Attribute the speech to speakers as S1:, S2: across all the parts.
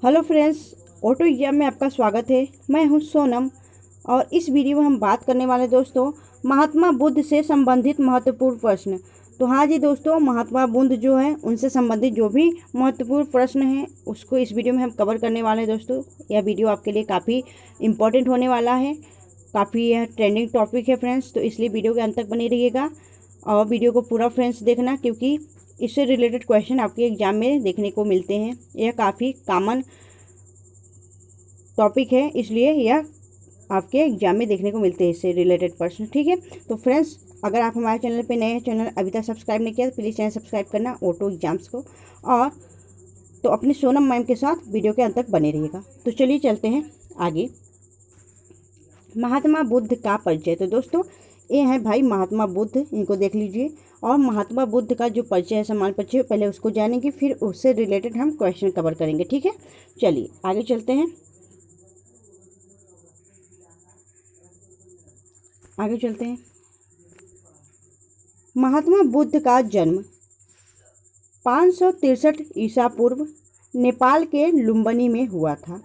S1: Hello friends, auto exam में आपका स्वागत है। मैं हूं सोनम और इस वीडियो में हम बात करने वाले दोस्तों महात्मा बुद्ध से संबंधित महत्वपूर्ण प्रश्न। तो हाँ जी दोस्तों, महात्मा बुद्ध जो है उनसे संबंधित जो भी महत्वपूर्ण प्रश्न हैं उसको इस वीडियो में हम कवर करने वाले हैं दोस्तों। यह वीडियो आपके लिए काफ़ी इम्पोर्टेंट होने वाला है, काफ़ी यह ट्रेंडिंग टॉपिक है फ्रेंड्स, तो इसलिए वीडियो के अंत तक बने रहिएगा और वीडियो को पूरा फ्रेंड्स देखना, क्योंकि इससे रिलेटेड क्वेश्चन आपके एग्जाम में देखने को मिलते हैं। यह काफ़ी कॉमन टॉपिक है, इसलिए यह आपके एग्जाम में देखने को मिलते हैं इससे रिलेटेड प्रश्न। ठीक है, तो फ्रेंड्स अगर आप हमारे चैनल पे नए हैं, चैनल अभी तक सब्सक्राइब नहीं किया तो प्लीज़ चैनल सब्सक्राइब करना ऑटो एग्जाम्स को, और तो अपनी सोनम मैम के साथ वीडियो के अंत तक बने रहिएगा। तो चलिए चलते हैं आगे। महात्मा बुद्ध का परिचय। तो दोस्तों ये है भाई महात्मा बुद्ध, इनको देख लीजिए। और महात्मा बुद्ध का जो परिचय है, सामान्य परिचय, पहले उसको जानेंगे, फिर उससे रिलेटेड हम क्वेश्चन कवर करेंगे। ठीक है, चलिए आगे चलते हैं। महात्मा बुद्ध का जन्म 563 ईसा पूर्व नेपाल के लुम्बिनी में हुआ था।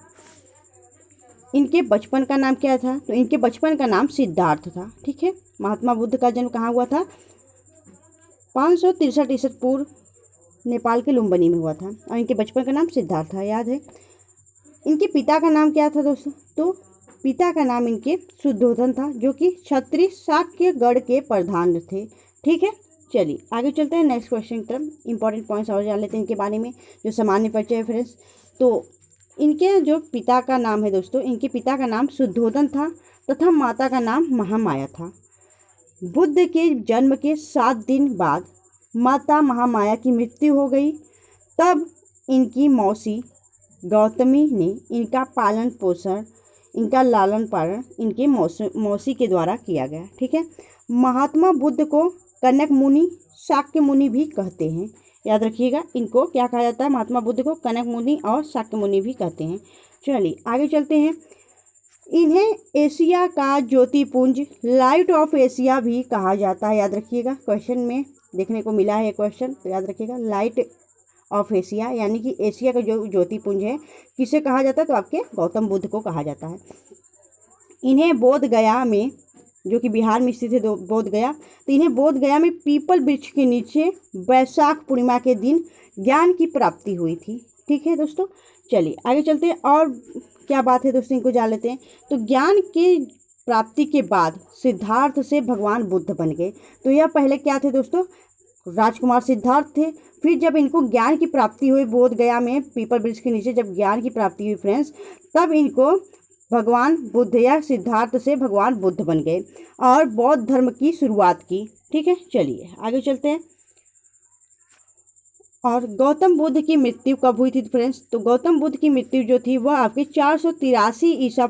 S1: इनके बचपन का नाम क्या था? तो इनके बचपन का नाम सिद्धार्थ था। ठीक है, महात्मा बुद्ध का जन्म कहाँ हुआ था? 563 ईसा पूर्व नेपाल के लुम्बिनी में हुआ था और इनके बचपन का नाम सिद्धार्थ था, याद है। इनके पिता का नाम क्या था दोस्तों? तो पिता का नाम इनके शुद्धोधन था, जो कि क्षत्रिय शाक्य गढ़ के प्रधान थे। ठीक है, चलिए आगे चलते हैं नेक्स्ट क्वेश्चन की तरफ। इंपॉर्टेंट पॉइंट्स और जान लेते हैं इनके बारे में, जो सामान्य परिचय है फ्रेंड्स। तो इनके जो पिता का नाम है दोस्तों, इनके पिता का नाम शुद्धोधन था तथा माता का नाम महामाया था। बुद्ध के जन्म के 7 दिन बाद माता महामाया की मृत्यु हो गई। तब इनकी मौसी गौतमी ने इनका पालन पोषण, इनका लालन पालन इनके मौसी के द्वारा किया गया। ठीक है, महात्मा बुद्ध को कनक मुनि, शाक्य मुनि भी कहते हैं, याद रखिएगा। इनको क्या कहा जाता है? महात्मा बुद्ध को कनक मुनि और शाक्य मुनि भी कहते हैं। चलिए आगे चलते हैं। इन्हें एशिया का ज्योतिपुंज, लाइट ऑफ एशिया भी कहा जाता है, याद रखिएगा। क्वेश्चन में देखने को मिला है क्वेश्चन, तो याद रखिएगा लाइट ऑफ एशिया, यानी कि एशिया का जो ज्योतिपुंज है किसे कहा जाता है? तो आपके गौतम बुद्ध को कहा जाता है। इन्हें बोध गया में, जो कि बिहार में स्थित है बोध गया, तो इन्हें बोध गया में पीपल वृक्ष के नीचे वैशाख पूर्णिमा के दिन ज्ञान की प्राप्ति हुई थी। ठीक है दोस्तों, चलिए आगे चलते हैं। और क्या बात है दोस्तों, इनको जान लेते हैं। तो ज्ञान की प्राप्ति के बाद सिद्धार्थ से भगवान बुद्ध बन गए। तो यह पहले क्या थे दोस्तों? राजकुमार सिद्धार्थ थे। फिर जब इनको ज्ञान की प्राप्ति हुई बोध गया में पीपल वृक्ष के नीचे, जब ज्ञान की प्राप्ति हुई फ्रेंड्स, तब इनको भगवान बुद्ध या सिद्धार्थ से भगवान बुद्ध बन गए और बौद्ध धर्म की शुरुआत की। ठीक है, चलिए आगे चलते हैं। और गौतम बुद्ध की मृत्यु कब हुई थी फ्रेंड्स? तो गौतम बुद्ध की मृत्यु जो थी वह आपके 483 ईसा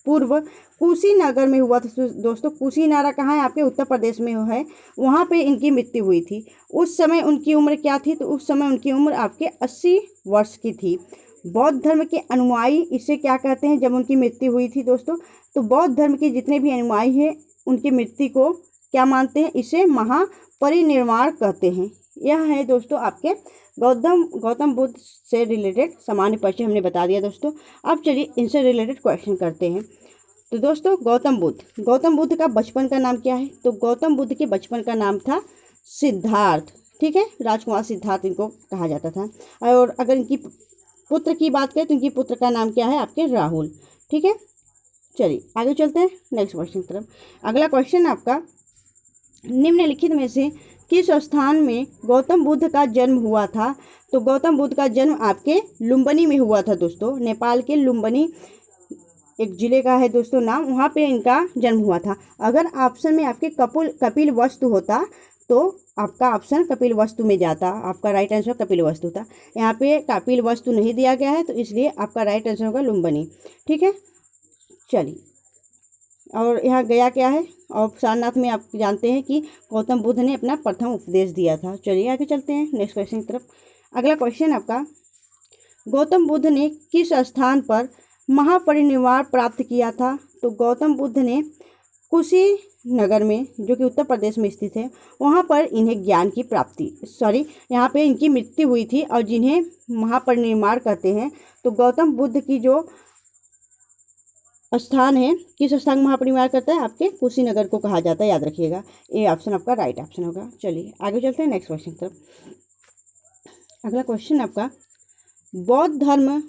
S1: पूर्व कुशीनगर में हुआ था दोस्तों। कुशीनगर कहाँ है? आपके उत्तर प्रदेश में है, वहाँ पे इनकी मृत्यु हुई थी। उस समय उनकी उम्र क्या थी? तो उस समय उनकी उम्र आपके 80 वर्ष की थी। बौद्ध धर्म के अनुयायी इसे क्या कहते हैं जब उनकी मृत्यु हुई थी दोस्तों? तो बौद्ध धर्म के जितने भी अनुयायी हैं उनकी मृत्यु को क्या मानते हैं? इसे महापरिनिर्वाण कहते हैं। यह है दोस्तों आपके गौतम बुद्ध से रिलेटेड सामान्य परिचय हमने बता दिया दोस्तों। अब चलिए इनसे रिलेटेड क्वेश्चन करते हैं। तो दोस्तों गौतम बुद्ध का बचपन का नाम क्या है? तो गौतम बुद्ध के बचपन का नाम था सिद्धार्थ। ठीक है, राजकुमार सिद्धार्थ इनको कहा जाता था। और अगर इनकी पुत्र की बात करें तो इनकी पुत्र का नाम क्या है? आपके राहुल। ठीक है, चलिए आगे चलते हैं नेक्स्ट क्वेश्चन की तरफ। अगला क्वेश्चन आपका, निम्नलिखित में से किस स्थान में गौतम बुद्ध का जन्म हुआ था? तो गौतम बुद्ध का जन्म आपके लुम्बिनी में हुआ था दोस्तों। नेपाल के लुम्बिनी एक जिले का है दोस्तों नाम, वहाँ पे इनका जन्म हुआ था। अगर ऑप्शन में आपके कपिल वस्तु होता तो आपका ऑप्शन कपिल वस्तु में जाता, आपका राइट आंसर कपिल वस्तु था। यहाँ पे कपिल वस्तु नहीं दिया गया है, तो इसलिए आपका राइट आंसर होगा लुम्बिनी। ठीक है, चलिए। और यहाँ गया क्या है? और सारनाथ में आप जानते हैं कि गौतम बुद्ध ने अपना प्रथम उपदेश दिया था। चलिए आगे चलते हैं नेक्स्ट क्वेश्चन की तरफ। अगला क्वेश्चन आपका, गौतम बुद्ध ने किस स्थान पर महापरिनिर्वाण प्राप्त किया था? तो गौतम बुद्ध ने नगर में, जो कि उत्तर प्रदेश में स्थित है, वहाँ पर इन्हें ज्ञान की प्राप्ति यहाँ पे इनकी मृत्यु हुई थी। और जिन्हें महापरिनिर्वाण कहते हैं, तो गौतम बुद्ध की जो स्थान है, किस स्थान में महापरिनिर्वाण करता है, आपके कुशीनगर को कहा जाता है, याद रखिएगा। ये ऑप्शन आपका राइट ऑप्शन होगा। चलिए आगे चलते हैं नेक्स्ट क्वेश्चन की तरफ। अगला क्वेश्चन आपका, बौद्ध धर्म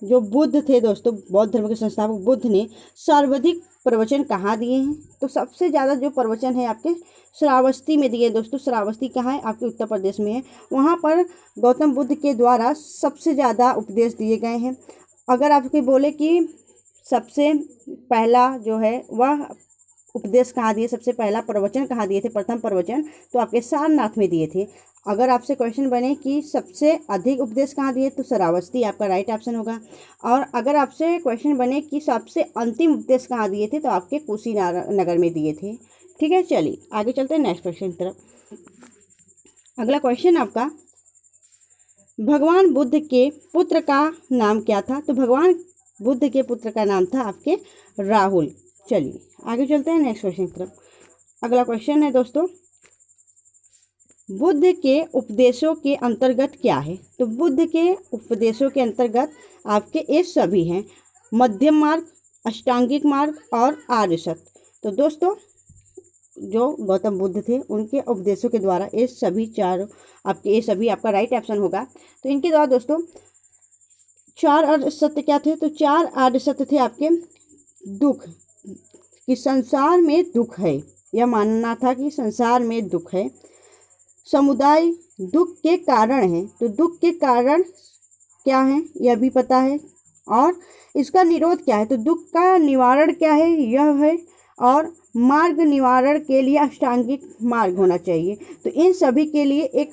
S1: जो बुद्ध थे दोस्तों, बौद्ध धर्म के संस्थापक बुद्ध ने सर्वाधिक प्रवचन कहाँ दिए हैं? तो सबसे ज़्यादा जो प्रवचन है आपके श्रावस्ती में दिए दोस्तों। श्रावस्ती कहाँ है? आपके उत्तर प्रदेश में है। वहाँ पर गौतम बुद्ध के द्वारा सबसे ज़्यादा उपदेश दिए गए हैं। अगर आपके बोले कि सबसे पहला जो है वह उपदेश कहाँ दिए, सबसे पहला प्रवचन कहाँ दिए थे, प्रथम प्रवचन, तो आपके सारनाथ में दिए थे। अगर आपसे क्वेश्चन बने कि सबसे अधिक उपदेश कहाँ दिए, तो श्रावस्ती आपका राइट ऑप्शन होगा। और अगर आपसे क्वेश्चन बने कि सबसे अंतिम उपदेश कहाँ दिए थे, तो आपके कुशीनगर में दिए थे। ठीक है, चलिए आगे चलते हैं नेक्स्ट क्वेश्चन की तरफ। अगला क्वेश्चन आपका, भगवान बुद्ध के पुत्र का नाम क्या था? तो भगवान बुद्ध के पुत्र का नाम था आपके राहुल। चलिए आगे चलते हैं नेक्स्ट क्वेश्चन की तरफ। अगला क्वेश्चन है दोस्तों, बुद्ध के उपदेशों के अंतर्गत क्या है? तो बुद्ध के उपदेशों के अंतर्गत आपके ये सभी हैं, मध्यम मार्ग, अष्टांगिक मार्ग और आर्य सत्य। तो दोस्तों जो गौतम बुद्ध थे उनके उपदेशों के द्वारा ये सभी चार आपके, ये सभी आपका राइट ऑप्शन होगा। तो इनके द्वारा दोस्तों चार आर्य सत्य क्या थे? तो चार आर्य सत्य थे आपके, दुख, कि संसार में दुख है, यह मानना था कि संसार में दुख है। समुदाय दुख के कारण है, तो दुख के कारण क्या है यह भी पता है। और इसका निरोध क्या है? तो दुख का निवारण क्या है, यह है। और मार्ग निवारण के लिए अष्टांगिक मार्ग होना चाहिए। तो इन सभी के लिए एक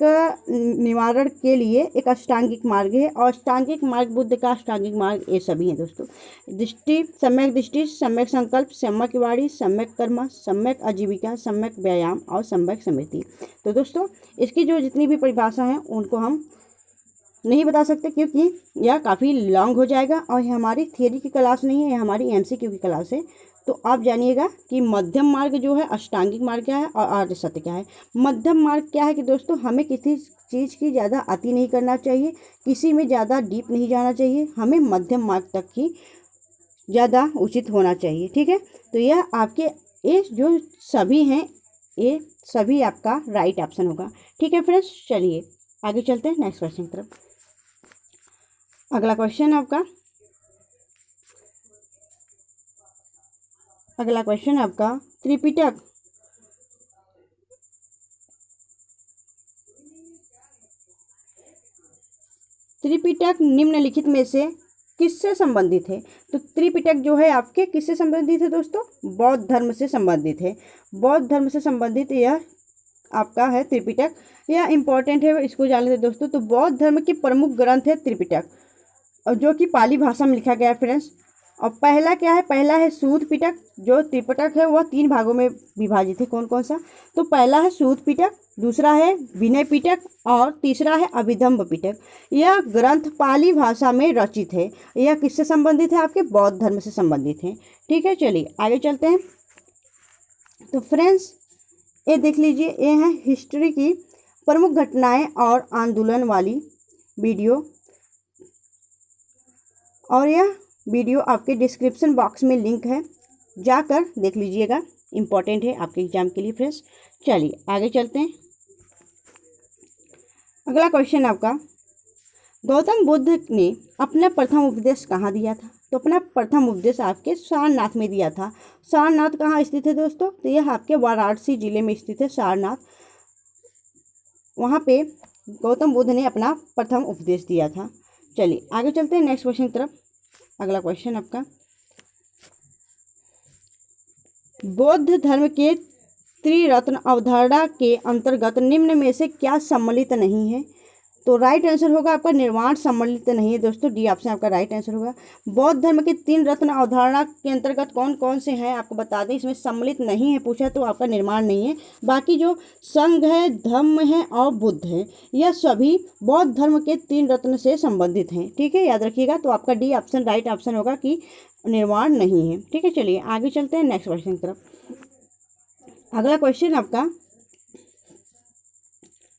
S1: निवारण के लिए एक अष्टांगिक मार्ग है। और अष्टांगिक मार्ग, बुद्ध का अष्टांगिक मार्ग ये सभी हैं दोस्तों। दृष्टि, सम्यक दृष्टि, सम्यक संकल्प, सम्यक वाणी, सम्यक कर्म, सम्यक आजीविका, सम्यक व्यायाम और सम्यक स्मृति। तो दोस्तों इसकी जो जितनी भी परिभाषा हैं उनको हम नहीं बता सकते, क्योंकि यह काफ़ी लॉन्ग हो जाएगा और यह हमारी थियरी की क्लास नहीं है, यह हमारी एमसीक्यू की क्लास है। तो आप जानिएगा कि मध्यम मार्ग जो है, अष्टांगिक मार्ग क्या है और आर्य सत्य क्या है। मध्यम मार्ग क्या है कि दोस्तों हमें किसी चीज़ की ज़्यादा अति नहीं करना चाहिए, किसी में ज़्यादा डीप नहीं जाना चाहिए, हमें मध्यम मार्ग तक ही ज़्यादा उचित होना चाहिए। ठीक है, तो यह आपके ये जो सभी हैं ये सभी आपका राइट ऑप्शन होगा। ठीक है फ्रेंड्स, चलिए आगे चलते हैं नेक्स्ट क्वेश्चन की तरफ। अगला क्वेश्चन आपका त्रिपिटक निम्नलिखित में से किससे संबंधित है? तो त्रिपिटक जो है आपके किससे संबंधित है दोस्तों? बौद्ध धर्म से संबंधित है। बौद्ध धर्म से संबंधित यह आपका है त्रिपिटक। यह इंपॉर्टेंट है, इसको जान लेते दोस्तों। तो बौद्ध धर्म की प्रमुख ग्रंथ है त्रिपिटक, और जो कि पाली भाषा में लिखा गया है फ्रेंड्स। और पहला क्या है? पहला है सूत पिटक। जो त्रिपिटक है वह 3 भागों में विभाजित है। कौन कौन सा? तो पहला है सूत पिटक, दूसरा है विनय पिटक और तीसरा है अभिधम्म पिटक। यह ग्रंथ पाली भाषा में रचित है। यह किससे संबंधित है? आपके बौद्ध धर्म से संबंधित है। ठीक है, चलिए आगे चलते हैं। तो फ्रेंड्स ये देख लीजिए, ये है हिस्ट्री की प्रमुख घटनाएं और आंदोलन वाली वीडियो, और यह वीडियो आपके डिस्क्रिप्शन बॉक्स में लिंक है, जाकर देख लीजिएगा, इम्पॉर्टेंट है आपके एग्जाम के लिए फ्रेंड्स। चलिए आगे चलते हैं। अगला क्वेश्चन आपका, गौतम बुद्ध ने अपना प्रथम उपदेश कहाँ दिया था? तो अपना प्रथम उपदेश आपके सारनाथ में दिया था। सारनाथ कहाँ स्थित है दोस्तों? तो यह आपके वाराणसी जिले में स्थित है सारनाथ। वहाँ पे गौतम बुद्ध ने अपना प्रथम उपदेश दिया था। चलिए आगे चलते हैं नेक्स्ट क्वेश्चन की तरफ। अगला क्वेश्चन आपका, बौद्ध धर्म के त्रिरत्न अवधारणा के अंतर्गत निम्न में से क्या सम्मिलित नहीं है? तो राइट आंसर होगा आपका निर्वाण सम्मिलित नहीं है दोस्तों। डी ऑप्शन आपका राइट आंसर होगा। बौद्ध धर्म के 3 रत्न अवधारणा के अंतर्गत कौन कौन से हैं आपको बता दें। इसमें सम्मिलित नहीं है पूछा तो आपका निर्माण नहीं है। बाकी जो संघ है, धम्म है और बुद्ध है, यह सभी बौद्ध धर्म के 3 रत्न से संबंधित हैं। ठीक है, याद रखिएगा। तो आपका डी ऑप्शन राइट ऑप्शन होगा कि निर्वाण नहीं है। ठीक है, चलिए आगे चलते हैं नेक्स्ट क्वेश्चन की तरफ। अगला क्वेश्चन आपका,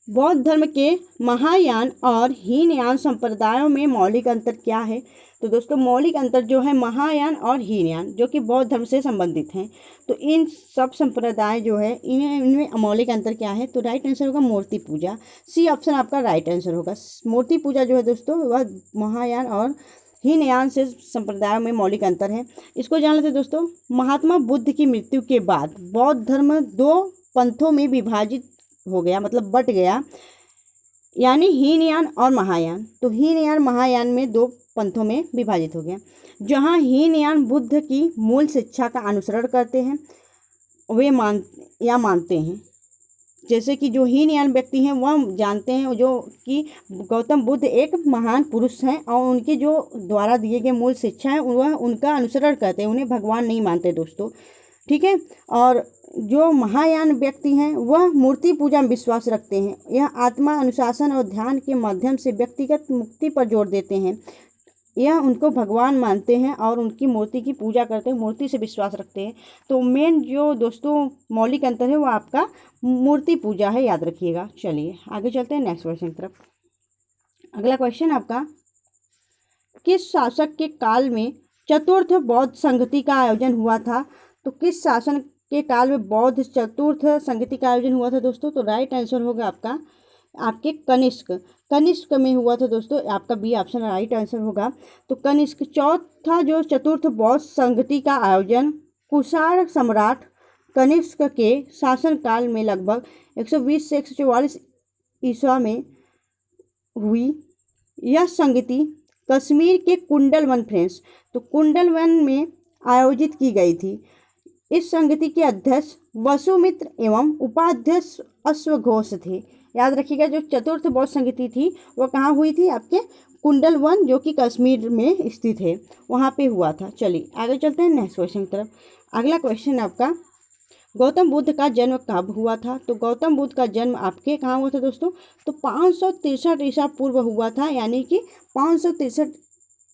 S1: बौद्ध धर्म के महायान और हीनयान संप्रदायों में मौलिक अंतर क्या है? तो दोस्तों मौलिक अंतर जो है महायान और हीनयान जो कि बौद्ध धर्म से संबंधित हैं, तो इन सब संप्रदाय जो है इनमें मौलिक अंतर क्या है? तो राइट आंसर होगा मूर्ति पूजा। सी ऑप्शन आपका राइट आंसर होगा। मूर्ति पूजा जो है दोस्तों वह महायान और हीनयान से संप्रदायों में मौलिक अंतर है। इसको जान लेते दोस्तों। महात्मा बुद्ध की मृत्यु के बाद बौद्ध धर्म 2 पंथों में विभाजित हो गया, मतलब बट गया, यानी हीनयान और महायान। तो हीनयान महायान में 2 पंथों में विभाजित हो गया। जहाँ हीनयान बुद्ध की मूल शिक्षा का अनुसरण करते हैं वे मानते हैं, जैसे कि जो हीनयान व्यक्ति हैं वह जानते हैं जो कि गौतम बुद्ध एक महान पुरुष हैं और उनके जो द्वारा दिए गए मूल शिक्षा है वह उनका अनुसरण करते हैं, उन्हें भगवान नहीं मानते दोस्तों, ठीक है। और जो महायान व्यक्ति हैं वह मूर्ति पूजा में विश्वास रखते हैं। यह आत्मा अनुशासन और ध्यान के माध्यम से व्यक्तिगत मुक्ति पर जोर देते हैं। यह उनको भगवान मानते हैं और उनकी मूर्ति की पूजा करते हैं, मूर्ति से विश्वास रखते हैं। तो मेन जो दोस्तों मौलिक अंतर है वो आपका मूर्ति पूजा है, याद रखिएगा। चलिए आगे चलते हैं नेक्स्ट क्वेश्चन की तरफ। अगला क्वेश्चन आपका, किस शासक के काल में चतुर्थ बौद्ध संगति का आयोजन हुआ था? तो किस शासन के काल में बौद्ध चतुर्थ संगति का आयोजन हुआ था दोस्तों? तो राइट आंसर होगा आपका आपके कनिष्क में हुआ था दोस्तों। आपका बी ऑप्शन राइट आंसर होगा। तो कनिष्क चौथा जो चतुर्थ बौद्ध संगति का आयोजन कुषाण सम्राट कनिष्क के शासनकाल में लगभग 120 से 144 ईस्वा में हुई। यह संगति कश्मीर के कुंडलवन फ्रेंच, तो कुंडलवन में आयोजित की गई थी। इस संगति के अध्यक्ष वसुमित्र एवं उपाध्यक्ष अश्वघोष थे। याद रखिएगा जो चतुर्थ बौद्ध संगति थी वो कहाँ हुई थी? आपके कुंडलवन जो कि कश्मीर में स्थित है वहाँ पे हुआ था। चलिए आगे चलते हैं नेक्स्ट क्वेश्चन की तरफ। अगला क्वेश्चन आपका, गौतम बुद्ध का जन्म कब हुआ था? तो गौतम बुद्ध का जन्म आपके कहाँ हुआ था दोस्तों? तो 563 ईसा पूर्व हुआ था, यानी कि 563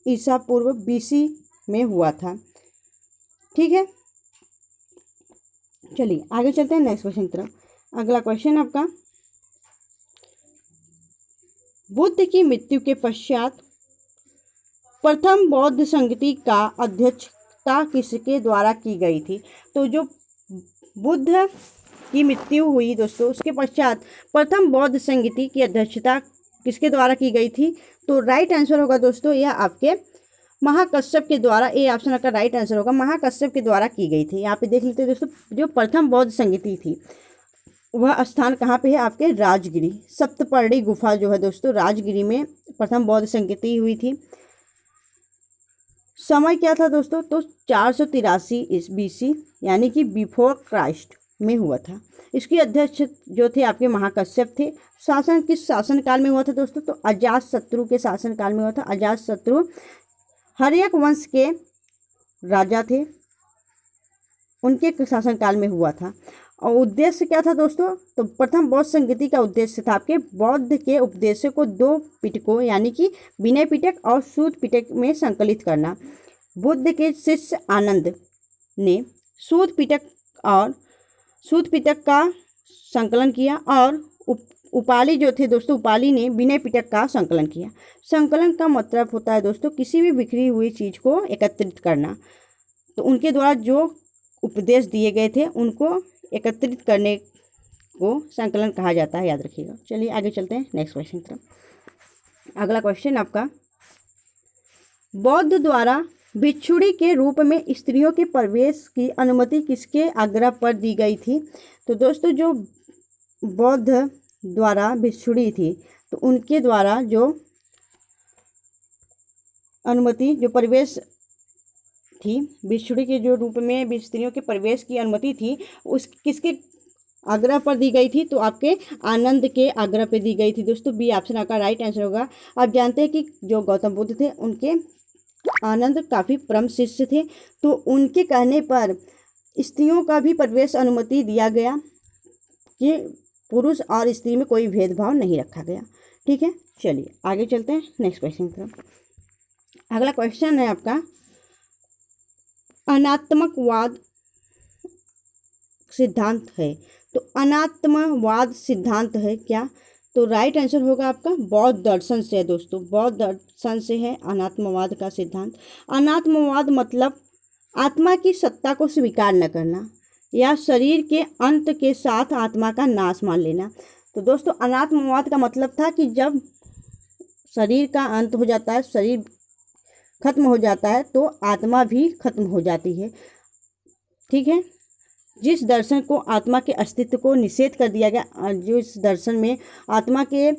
S1: ईसा पूर्व BC में हुआ था, ठीक है। चलिए आगे चलते हैं नेक्स्ट क्वेश्चन की तरफ। अगला क्वेश्चन आपका, बुद्ध की मृत्यु के पश्चात प्रथम बौद्ध संगति का अध्यक्षता किसके द्वारा की गई थी? तो जो बुद्ध की मृत्यु हुई दोस्तों उसके पश्चात प्रथम बौद्ध संगति की अध्यक्षता किसके द्वारा की गई थी? तो राइट आंसर होगा दोस्तों यह आपके महाकश्यप के द्वारा। ए ऑप्शन का राइट आंसर होगा, महाकश्यप के द्वारा की गई थी। यहाँ पे देख लेते हैं दोस्तों जो प्रथम बौद्ध संगति थी वह स्थान कहाँ पे है? आपके राजगिरी सप्तपर्णी गुफा जो है दोस्तों राजगिरी में प्रथम बौद्ध संगति हुई थी। समय क्या था दोस्तों? तो 483 BC यानी कि बिफोर क्राइस्ट में हुआ था। इसके अध्यक्ष जो थे आपके महाकश्यप थे। शासन किस शासन काल में हुआ था दोस्तों? तो अजातशत्रु के शासन काल में हुआ था। अजातशत्रु हर्यक वंश के राजा थे, उनके शासन काल में हुआ था। और उद्देश्य क्या था दोस्तों? तो प्रथम बौद्ध संगति का उद्देश्य था आपके बौद्ध के उपदेशों को 2 पिटकों यानी कि विनय पिटक और सूत पिटक में संकलित करना। बुद्ध के शिष्य आनंद ने सूत पिटक का संकलन किया और उपाली जो थे दोस्तों उपाली ने विनय पिटक का संकलन किया। संकलन का मतलब होता है दोस्तों किसी भी बिखरी हुई चीज़ को एकत्रित करना। तो उनके द्वारा जो उपदेश दिए गए थे उनको एकत्रित करने को संकलन कहा जाता है, याद रखिएगा। चलिए आगे चलते हैं नेक्स्ट क्वेश्चन की तरफ। अगला क्वेश्चन आपका, बौद्ध द्वारा भिक्षुणी के रूप में स्त्रियों के प्रवेश की अनुमति किसके आग्रह पर दी गई थी? तो दोस्तों जो बौद्ध द्वारा भिक्षुणी थी तो उनके द्वारा जो अनुमति जो प्रवेश थी भिक्षुणी के जो रूप में स्त्रियों के प्रवेश की अनुमति थी उस किसके आग्रह पर दी गई थी? तो आपके आनंद के आग्रह पर दी गई थी दोस्तों। बी ऑप्शन आपका राइट आंसर होगा। आप जानते हैं कि जो गौतम बुद्ध थे उनके आनंद काफ़ी परम शिष्य थे, तो उनके कहने पर स्त्रियों का भी प्रवेश अनुमति दिया गया कि पुरुष और स्त्री में कोई भेदभाव नहीं रखा गया, ठीक है। चलिए आगे चलते हैं नेक्स्ट क्वेश्चन की तरफ। अगला क्वेश्चन है आपका, अनात्मकवाद सिद्धांत है? तो अनात्मवाद सिद्धांत है क्या? तो राइट आंसर होगा आपका बौद्ध दर्शन से है दोस्तों, बौद्ध दर्शन से है अनात्मवाद का सिद्धांत। अनात्मवाद मतलब आत्मा की सत्ता को स्वीकार न करना या शरीर के अंत के साथ आत्मा का नाश मान लेना। तो दोस्तों अनात्मवाद का मतलब था कि जब शरीर का अंत हो जाता है, शरीर खत्म हो जाता है, तो आत्मा भी खत्म हो जाती है। ठीक है, जिस दर्शन को आत्मा के अस्तित्व को निषेध कर दिया गया, जो इस दर्शन में आत्मा के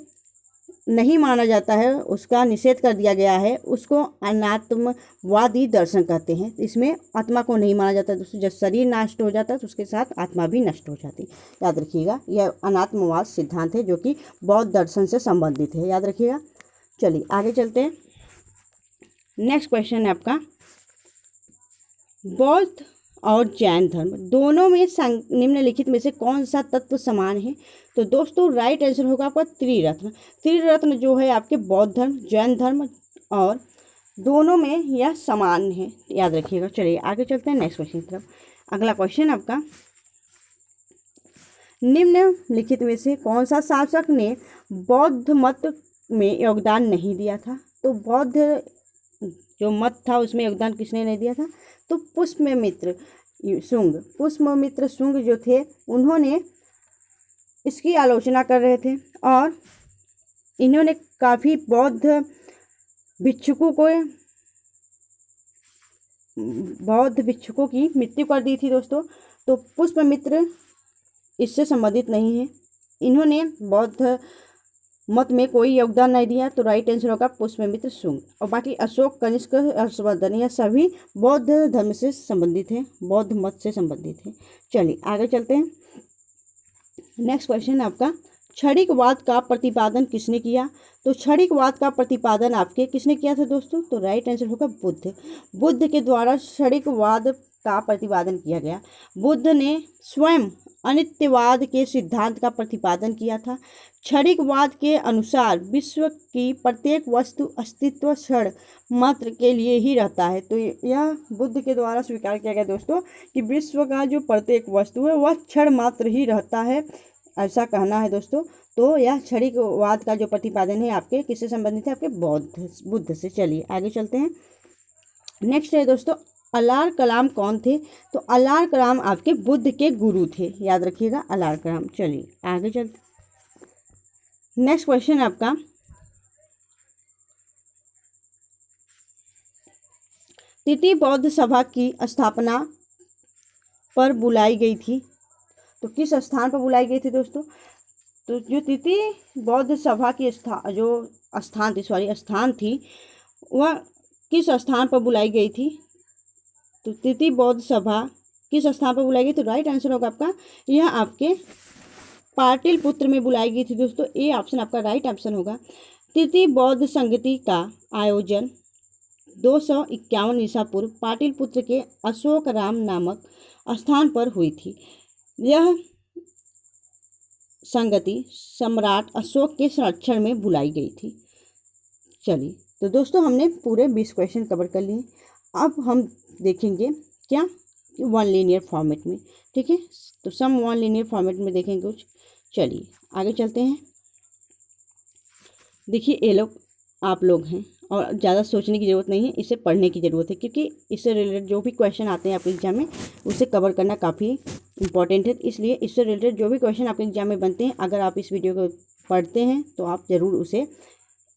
S1: नहीं माना जाता है, उसका निषेध कर दिया गया है, उसको अनात्मवादी दर्शन कहते हैं। इसमें आत्मा को नहीं माना जाता दोस्तों। जब शरीर नष्ट हो जाता है तो उसके साथ आत्मा भी नष्ट हो जाती है। याद रखिएगा, यह अनात्मवाद सिद्धांत है जो कि बौद्ध दर्शन से संबंधित है। याद रखिएगा। चलिए आगे चलते हैं। नेक्स्ट क्वेश्चन है आपका, बौद्ध और जैन धर्म दोनों में निम्नलिखित में से कौन सा तत्व समान है? तो दोस्तों राइट आंसर होगा आपका त्रिरत्न। त्रिरत्न जो है आपके बौद्ध धर्म, जैन धर्म और दोनों में यह समान है। याद रखिएगा। चलिए आगे चलते हैं नेक्स्ट क्वेश्चन की तरफ। अगला क्वेश्चन आपका, निम्नलिखित में से कौन सा शासक ने बौद्ध मत में योगदान नहीं दिया था? तो बौद्ध जो मत था उसमें योगदान किसने नहीं दिया था? तो पुष्यमित्र शुंग जो थे, उन्होंने इसकी आलोचना कर रहे थे और इन्होंने काफ़ी बौद्ध भिक्षुकों की मृत्यु कर दी थी दोस्तों। तो पुष्यमित्र इससे संबंधित नहीं है, इन्होंने बौद्ध मत में कोई योगदान नहीं दिया। तो राइट आंसर होगा पुष्यमित्र शुंग। और बाकी अशोक, कनिष्क, हर्षवर्धन यह सभी बौद्ध धर्म से संबंधित हैं, बौद्ध मत से संबंधित हैं। चलिए आगे चलते हैं। नेक्स्ट क्वेश्चन आपका, क्षणिकवाद का प्रतिपादन किसने किया? तो क्षणिकवाद का प्रतिपादन आपके किसने किया था दोस्तों? तो राइट आंसर होगा बुद्ध के द्वारा क्षणिकवाद का प्रतिपादन किया गया। बुद्ध ने स्वयं अनित्यवाद के सिद्धांत का प्रतिपादन किया था। क्षणिकवाद के अनुसार विश्व की प्रत्येक वस्तु अस्तित्व क्षण मात्र के लिए ही रहता है। तो यह बुद्ध के द्वारा स्वीकार किया गया दोस्तों कि विश्व का जो प्रत्येक वस्तु है वह क्षण मात्र ही रहता है, ऐसा कहना है दोस्तों। तो यह क्षणिकवाद का जो प्रतिपादन है आपके किससे संबंधित है? आपके बुद्ध से। चलिए आगे चलते हैं। नेक्स्ट है दोस्तों, अलार कलाम कौन थे? तो अलार कलाम आपके बुद्ध के गुरु थे। याद रखिएगा, अलार कलाम। चलिए आगे चलते। नेक्स्ट क्वेश्चन आपका, तृतीय बौद्ध सभा की स्थापना पर बुलाई गई थी। तो किस स्थान पर बुलाई गई थी दोस्तों? तो जो तृतीय बौद्ध सभा की स्थान थी वह किस स्थान पर बुलाई गई थी? तो तृतीय बौद्ध सभा किस स्थान पर बुलाई गई? तो राइट आंसर होगा आपका, यह आपके पाटलिपुत्र में बुलाई गई थी दोस्तों। ए ऑप्शन आपका राइट ऑप्शन होगा। तृतीय बौद्ध संगति का आयोजन 251 ईसा पूर्व पाटलिपुत्र के अशोकराम नामक स्थान पर हुई थी। यह संगति सम्राट अशोक के संरक्षण में बुलाई गई थी। चलिए तो दोस्तों हमने पूरे 20 क्वेश्चन कवर कर लिए। अब हम देखेंगे क्या, वन लीनियर फॉर्मेट में। ठीक है, तो सम वन लीनियर फॉर्मेट में देखेंगे कुछ। चलिए आगे चलते हैं। देखिए ये लोग आप लोग हैं और ज़्यादा सोचने की ज़रूरत नहीं है, इसे पढ़ने की ज़रूरत है, क्योंकि इससे रिलेटेड जो भी क्वेश्चन आते हैं आपके एग्जाम में उसे कवर करना काफ़ी इंपॉर्टेंट है। इसलिए इससे रिलेटेड जो भी क्वेश्चन आपके एग्जाम में बनते हैं, अगर आप इस वीडियो को पढ़ते हैं तो आप ज़रूर उसे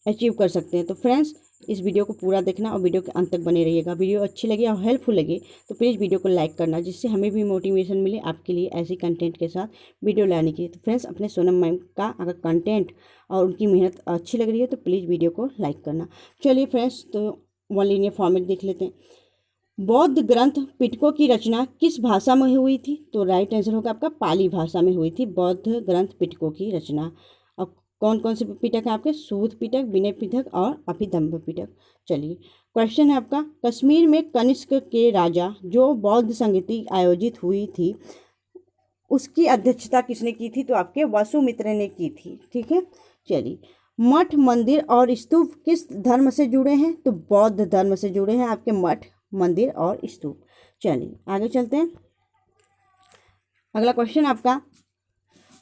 S1: अचीव कर सकते हैं। तो फ्रेंड्स इस वीडियो को पूरा देखना और वीडियो के अंत तक बने रहिएगा। वीडियो अच्छी लगे और हेल्पफुल लगे तो प्लीज़ वीडियो को लाइक करना, जिससे हमें भी मोटिवेशन मिले आपके लिए ऐसी कंटेंट के साथ वीडियो लाने की। तो फ्रेंड्स अपने सोनम मैम का अगर कंटेंट और उनकी मेहनत अच्छी लग रही है तो प्लीज़ वीडियो को लाइक करना। चलिए फ्रेंड्स तो वन लीनियर फॉर्मेट देख लेते हैं। बौद्ध ग्रंथ पिटकों की रचना किस भाषा में हुई थी? तो राइट आंसर होगा आपका पाली भाषा में हुई थी बौद्ध ग्रंथ पिटकों की रचना। और कौन कौन से पिटक है आपके? सूत पिटक, विनय पिटक और अभिधम्म पिटक। चलिए क्वेश्चन है आपका, कश्मीर में कनिष्क के राजा जो बौद्ध संगति आयोजित हुई थी उसकी अध्यक्षता किसने की थी? तो आपके वसुमित्र ने की थी। ठीक है, चलिए मठ, मंदिर और स्तूप किस धर्म से जुड़े हैं? तो बौद्ध धर्म से जुड़े हैं आपके मठ, मंदिर और स्तूप। चलिए आगे चलते हैं। अगला क्वेश्चन आपका,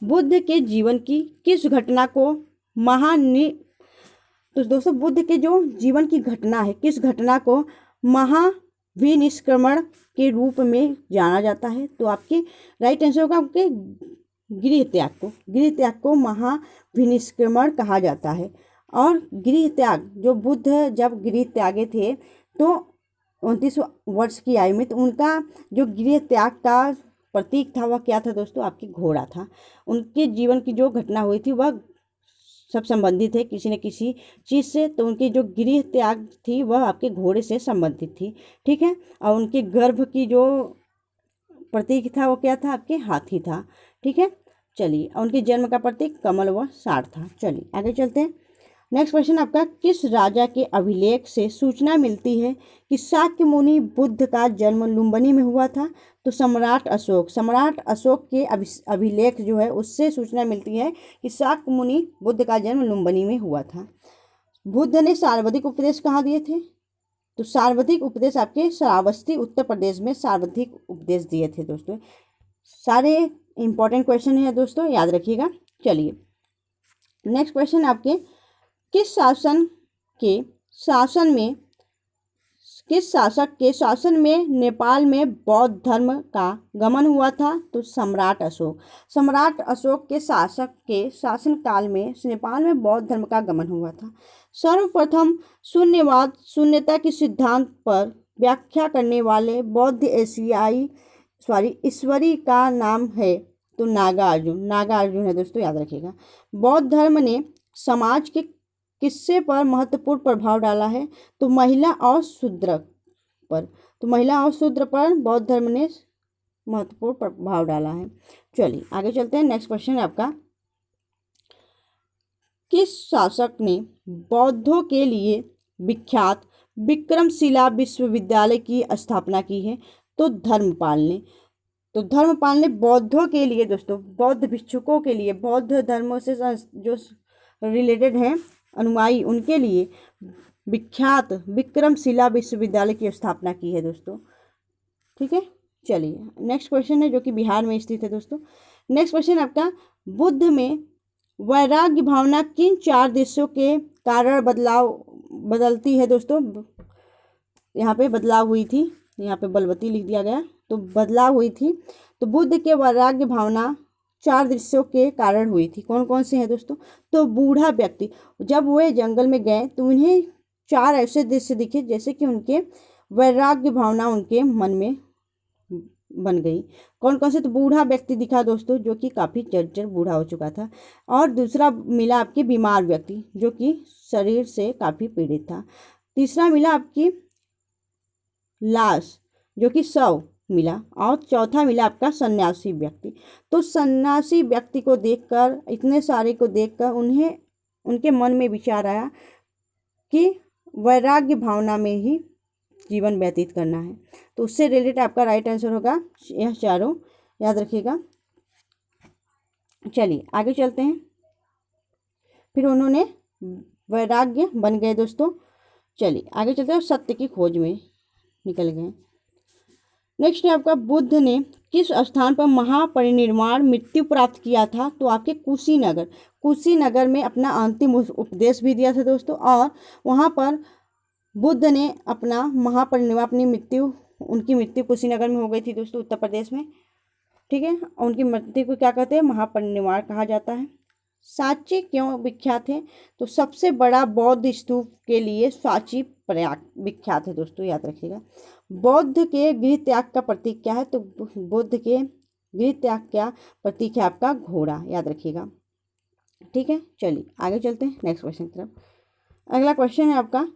S1: बुद्ध के जीवन की किस घटना को तो दोस्तों बुद्ध के जो जीवन की घटना है, किस घटना को महाविनिष्क्रमण के रूप में जाना जाता है? तो आपके राइट आंसर होगा आपके गृह त्याग को महाविनिष्क्रमण कहा जाता है। और गृह त्याग, जो बुद्ध जब गृह त्यागे थे तो 29 वर्ष की आयु में, तो उनका जो गृह त्याग का प्रतीक था वह क्या था दोस्तों? आपकी घोड़ा था। उनके जीवन की जो घटना हुई थी वह सब संबंधित है किसी न किसी चीज़ से, तो उनकी जो गृह त्याग थी वह आपके घोड़े से संबंधित थी, ठीक है। और उनके गर्भ की जो प्रतीक था वो क्या था? आपके हाथी था, ठीक है। चलिए, और उनके जन्म का प्रतीक कमल व सार था। चलिए आगे चलते हैं। नेक्स्ट क्वेश्चन आपका, किस राजा के अभिलेख से सूचना मिलती है कि शाक्य मुनि बुद्ध का जन्म लुम्बिनी में हुआ था? तो सम्राट अशोक के अभिलेख जो है उससे सूचना मिलती है कि शाक्य मुनि बुद्ध का जन्म लुम्बिनी में हुआ था। बुद्ध ने सर्वाधिक उपदेश कहाँ दिए थे? तो सर्वाधिक उपदेश आपके श्रावस्ती उत्तर प्रदेश में सर्वाधिक उपदेश दिए थे दोस्तों। सारे इंपॉर्टेंट क्वेश्चन है दोस्तों, याद रखिएगा। चलिए नेक्स्ट क्वेश्चन आपके, किस शासक के शासन में नेपाल में बौद्ध धर्म का गमन हुआ था? तो सम्राट अशोक के शासन काल में नेपाल में बौद्ध धर्म का गमन हुआ था। सर्वप्रथम शून्यता के सिद्धांत पर व्याख्या करने वाले बौद्ध ईश्वरी का नाम है? तो नागार्जुन है दोस्तों, याद रखिएगा। बौद्ध धर्म ने समाज के किससे पर महत्वपूर्ण प्रभाव डाला है? तो महिला और शूद्र पर बौद्ध धर्म ने महत्वपूर्ण प्रभाव डाला है। चलिए आगे चलते हैं। नेक्स्ट क्वेश्चन है आपका, किस शासक ने बौद्धों के लिए विख्यात विक्रमशिला विश्वविद्यालय की स्थापना की है? तो धर्मपाल ने बौद्धों के लिए दोस्तों, बौद्ध भिक्षुकों के लिए, बौद्ध धर्मों से जो रिलेटेड हैं अनुयायी, उनके लिए विख्यात विक्रमशिला विश्वविद्यालय की स्थापना की है दोस्तों, ठीक है। चलिए नेक्स्ट क्वेश्चन है जो कि बिहार में स्थित है दोस्तों। नेक्स्ट क्वेश्चन आपका, बुद्ध में वैराग्य भावना किन 4 दृश्यों के कारण बदलती है दोस्तों? यहाँ पे बदलाव हुई थी, यहाँ पे बलवती लिख दिया गया, तो बदलाव हुई थी। तो बुद्ध के वैराग्य भावना 4 दृश्यों के कारण हुई थी। कौन कौन से हैं दोस्तों? तो बूढ़ा व्यक्ति, जब वे जंगल में गए तो उन्हें 4 ऐसे दृश्य दिखे जैसे कि उनके वैराग्य भावना उनके मन में बन गई। कौन कौन से? तो बूढ़ा व्यक्ति दिखा दोस्तों, जो कि काफ़ी जर्जर बूढ़ा हो चुका था। और दूसरा मिला आपके बीमार व्यक्ति, जो कि शरीर से काफ़ी पीड़ित था। तीसरा मिला आपकी लाश, जो कि शव मिला। और चौथा मिला आपका सन्यासी व्यक्ति। तो सन्यासी व्यक्ति को देखकर, इतने सारे को देखकर उनके मन में विचार आया कि वैराग्य भावना में ही जीवन व्यतीत करना है। तो उससे रिलेटेड आपका राइट आंसर होगा यह चारों, याद रखिएगा। चलिए आगे चलते हैं। फिर उन्होंने वैराग्य बन गए दोस्तों। चलिए आगे चलते हैं, सत्य की खोज में निकल गए। नेक्स्ट है आपका, बुद्ध ने किस स्थान पर महापरिनिर्वाण मृत्यु प्राप्त किया था? तो आपके कुशीनगर में अपना अंतिम उपदेश भी दिया था दोस्तों। और वहाँ पर बुद्ध ने अपना महापरिनिर्वाण, उनकी मृत्यु कुशीनगर में हो गई थी दोस्तों, उत्तर प्रदेश में, ठीक है। और उनकी मृत्यु को क्या कहते हैं? महापरिनिर्वाण कहा जाता है। सांची क्यों विख्यात है? तो सबसे बड़ा बौद्ध स्तूप के लिए सांची प्रयाग विख्यात है दोस्तों, याद रखिएगा। बौद्ध के गृह त्याग का प्रतीक क्या है? तो बुद्ध के गृह त्याग का प्रतीक है आपका घोड़ा, याद रखिएगा, ठीक है। चलिए आगे चलते हैं नेक्स्ट क्वेश्चन की तरफ। अगला क्वेश्चन है आपका,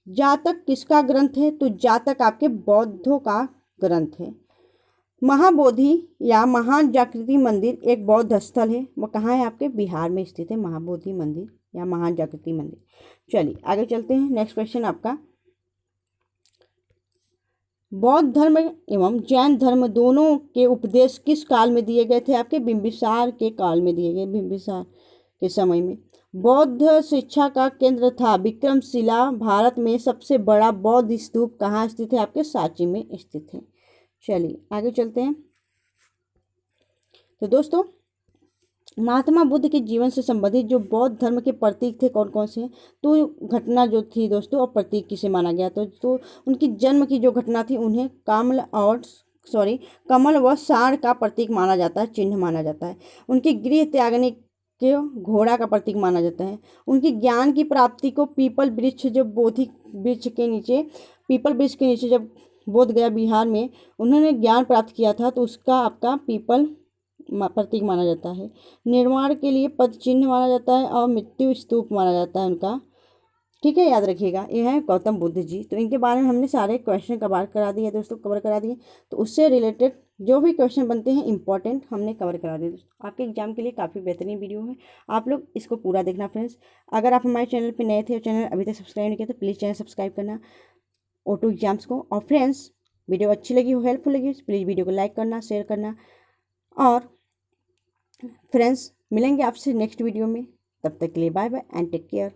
S1: जातक किसका ग्रंथ है? तो जातक आपके बौद्धों का ग्रंथ है। महाबोधि या महान जागृति मंदिर एक बौद्ध स्थल है, वो कहाँ है? आपके बिहार में स्थित है महाबोधि मंदिर या महान जागृति मंदिर। चलिए आगे चलते हैं। नेक्स्ट क्वेश्चन आपका, बौद्ध धर्म एवं जैन धर्म दोनों के उपदेश किस काल में दिए गए थे? आपके बिंबिसार के काल में दिए गए, बिंबिसार के समय में। बौद्ध शिक्षा का केंद्र था विक्रमशिला। भारत में सबसे बड़ा बौद्ध स्तूप कहाँ स्थित है? आपके सांची में स्थित है। चलिए आगे चलते हैं। तो दोस्तों महात्मा बुद्ध के जीवन से संबंधित जो बौद्ध धर्म के प्रतीक थे कौन कौन से हैं, तो घटना जो थी दोस्तों और प्रतीक किसे माना गया, तो उनकी जन्म की जो घटना थी उन्हें कमल व सार का प्रतीक माना जाता है, चिन्ह माना जाता है। उनके गृह त्यागने के घोड़ा का प्रतीक माना जाता है। उनकी ज्ञान की प्राप्ति को पीपल वृक्ष जो बोधि वृक्ष के नीचे पीपल वृक्ष के नीचे जब बोध गया बिहार में उन्होंने ज्ञान प्राप्त किया था, तो उसका आपका पीपल प्रतीक माना जाता है। निर्माण के लिए पद चिन्ह माना जाता है और मृत्यु स्तूप माना जाता है उनका। ठीक है, याद रखिएगा, ये है गौतम बुद्ध जी। तो इनके बारे में हमने सारे क्वेश्चन कवर करा दिए दोस्तों, कवर करा दिए। तो उससे रिलेटेड जो भी क्वेश्चन बनते हैं इंपॉर्टेंट हमने कवर करा दिए दोस्तों। आपके एग्जाम के लिए काफ़ी बेहतरीन वीडियो है, आप लोग इसको पूरा देखना फ्रेंड्स। अगर आप हमारे चैनल पर नए थे और चैनल अभी तक सब्सक्राइब नहीं किया तो प्लीज़ चैनल सब्सक्राइब करना O2 एग्जाम्स को। और फ्रेंड्स वीडियो अच्छी लगी हो, हेल्पफुल लगी हो, प्लीज़ वीडियो को लाइक करना, शेयर करना। और फ्रेंड्स मिलेंगे आपसे नेक्स्ट वीडियो में, तब तक के लिए bye bye and take care.